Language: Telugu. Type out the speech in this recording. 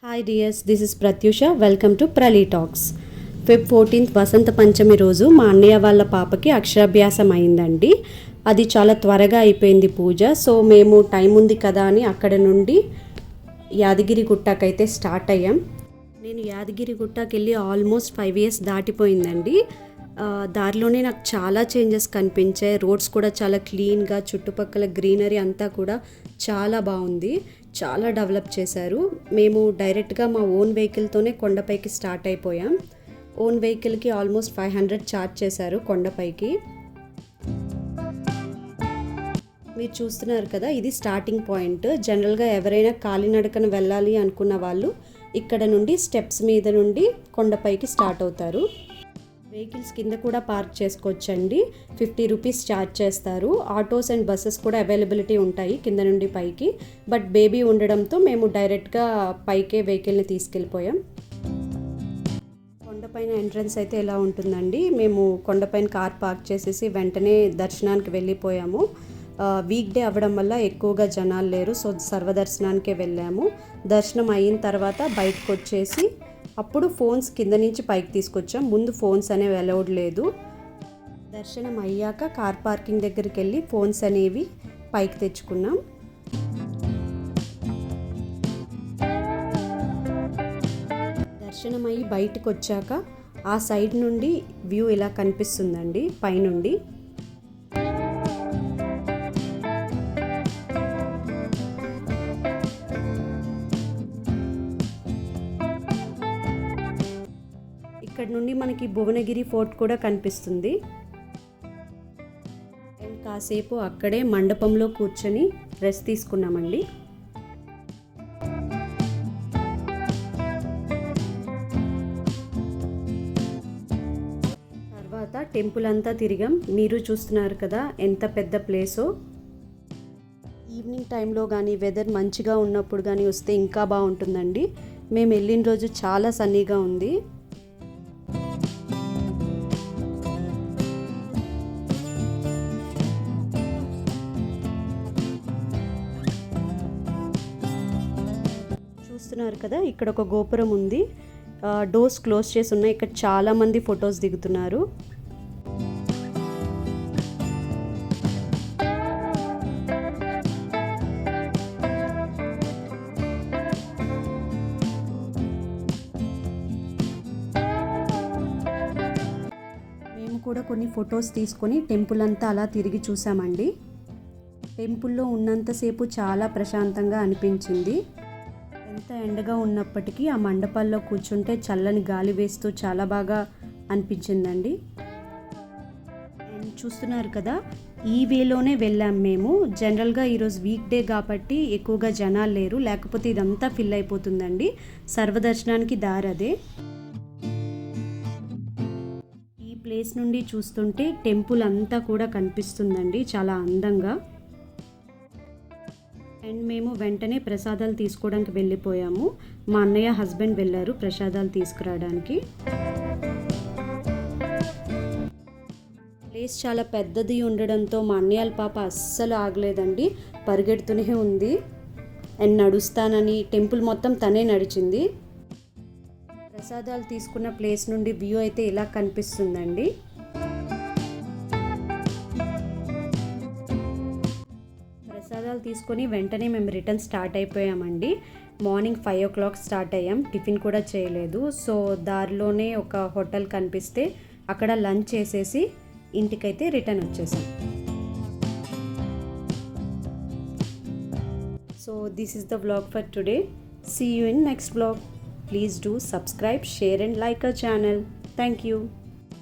Hi dears, this is Pratyusha. Welcome to Prali talks. Feb 14th Vasantha Panchami రోజు మా అన్నయ్య వాళ్ళ పాపకి అక్షరాభ్యాసం అయిందండి. అది చాలా త్వరగా అయిపోయింది పూజ. సో మేము టైం ఉంది కదా అని అక్కడ నుండి యాదగిరి గుట్టకైతే స్టార్ట్ అయ్యాం. నేను యాదగిరి గుట్టకి వెళ్ళి ఆల్మోస్ట్ 5 years దాటిపోయిందండి. దారిలోనే నాకు చాలా చేంజెస్ కనిపించాయి. రోడ్స్ కూడా చాలా క్లీన్గా, చుట్టుపక్కల గ్రీనరీ అంతా కూడా చాలా బాగుంది. చాలా డెవలప్ చేశారు. మేము డైరెక్ట్గా మా ఓన్ వెహికల్తోనే కొండపైకి స్టార్ట్ అయిపోయాం. ఓన్ వెహికల్కి ఆల్మోస్ట్ 500 ఛార్జ్ చేశారు కొండపైకి. మీరు చూస్తున్నారు కదా, ఇది స్టార్టింగ్ పాయింట్. జనరల్గా ఎవరైనా కాలినడకన వెళ్ళాలి అనుకున్న వాళ్ళు ఇక్కడ నుండి స్టెప్స్ మీద నుండి కొండపైకి స్టార్ట్ అవుతారు. వెహికల్స్ కింద కూడా పార్క్ చేసుకోవచ్చండి. 50 రూపీస్ ఛార్జ్ చేస్తారు. ఆటోస్ అండ్ బస్సెస్ కూడా అవైలబిలిటీ ఉంటాయి కింద నుండి పైకి. బట్ బేబీ ఉండడంతో మేము డైరెక్ట్గా పైకే వెహికల్ని తీసుకెళ్ళిపోయాం. కొండపైన ఎంట్రన్స్ అయితే ఎలా ఉంటుందండి. మేము కొండపైన కార్ పార్క్ చేసేసి వెంటనే దర్శనానికి వెళ్ళిపోయాము. వీక్ డే అవ్వడం వల్ల ఎక్కువగా జనాలు లేరు. సో సర్వదర్శనానికే వెళ్ళాము. దర్శనం అయిన తర్వాత బయటకు వచ్చేసి అప్పుడు ఫోన్స్ కింద నుంచి పైకి తీసుకొచ్చాం. ముందు ఫోన్స్ అనేవి అలౌడ్ లేదు. దర్శనం అయ్యాక కార్ పార్కింగ్ దగ్గరికి వెళ్ళి ఫోన్స్ అనేవి పైకి తెచ్చుకున్నాం. దర్శనం అయ్యి బయటకు వచ్చాక ఆ సైడ్ నుండి వ్యూ ఇలా కనిపిస్తుందండి పైనుండి. ఇక్కడ నుండి మనకి భువనగిరి ఫోర్ట్ కూడా కనిపిస్తుంది. అండ్ కాసేపు అక్కడే మండపంలో కూర్చొని రెస్ట్ తీసుకున్నామండి. తర్వాత టెంపుల్ అంతా తిరిగాం. మీరు చూస్తున్నారు కదా ఎంత పెద్ద ప్లేసో. ఈవినింగ్ టైంలో కానీ వెదర్ మంచిగా ఉన్నప్పుడు కానీ వస్తే ఇంకా బాగుంటుందండి. మేము వెళ్ళిన రోజు చాలా సన్నీగా ఉంది. చూస్తున్నారు కదా, ఇక్కడ ఒక గోపురం ఉంది. డోర్స్ క్లోజ్ చేసి ఉన్నాయి. ఇక్కడ చాలా మంది ఫొటోస్ దిగుతున్నారు. మేము కూడా కొన్ని ఫొటోస్ తీసుకొని టెంపుల్ అంతా అలా తిరిగి చూసామండి. టెంపుల్లో ఉన్నంతసేపు చాలా ప్రశాంతంగా అనిపించింది. ఎంత ఎండగా ఉన్నప్పటికీ ఆ మండపాల్లో కూర్చుంటే చల్లని గాలి వేస్తూ చాలా బాగా అనిపించిందండి. అండ్ చూస్తున్నారు కదా, ఈ వేలోనే వెళ్ళాం మేము. జనరల్గా ఈరోజు వీక్ డే కాబట్టి ఎక్కువగా జనాలు లేరు, లేకపోతే ఇదంతా ఫిల్ అయిపోతుందండి. సర్వదర్శనానికి దారి అదే. ఈ ప్లేస్ నుండి చూస్తుంటే టెంపుల్ అంతా కూడా కనిపిస్తుందండి చాలా అందంగా. అండ్ మేము వెంటనే ప్రసాదాలు తీసుకోవడానికి వెళ్ళిపోయాము. మా అన్నయ్య హస్బెండ్ వెళ్ళారు ప్రసాదాలు తీసుకురావడానికి. ప్లేస్ చాలా పెద్దది ఉండడంతో మా అన్నయ్యల పాప అస్సలు ఆగలేదండి, పరిగెడుతూనే ఉంది. అండ్ నడుస్తానని టెంపుల్ మొత్తం తనే నడిచింది. ప్రసాదాలు తీసుకున్న ప్లేస్ నుండి వ్యూ అయితే ఇలా కనిపిస్తుందండి. ప్రసాదాలు తీసుకొని వెంటనే మేము రిటర్న్ స్టార్ట్ అయిపోయామండి. మార్నింగ్ 5 o'clock స్టార్ట్ అయ్యాం. టిఫిన్ కూడా చేయలేదు. సో దారిలోనే ఒక హోటల్ కనిపిస్తే అక్కడ లంచ్ చేసేసి ఇంటికైతే రిటర్న్ వచ్చేసాం. So this is the vlog for today. See you in next vlog. Please do subscribe, share and like our channel. Thank you.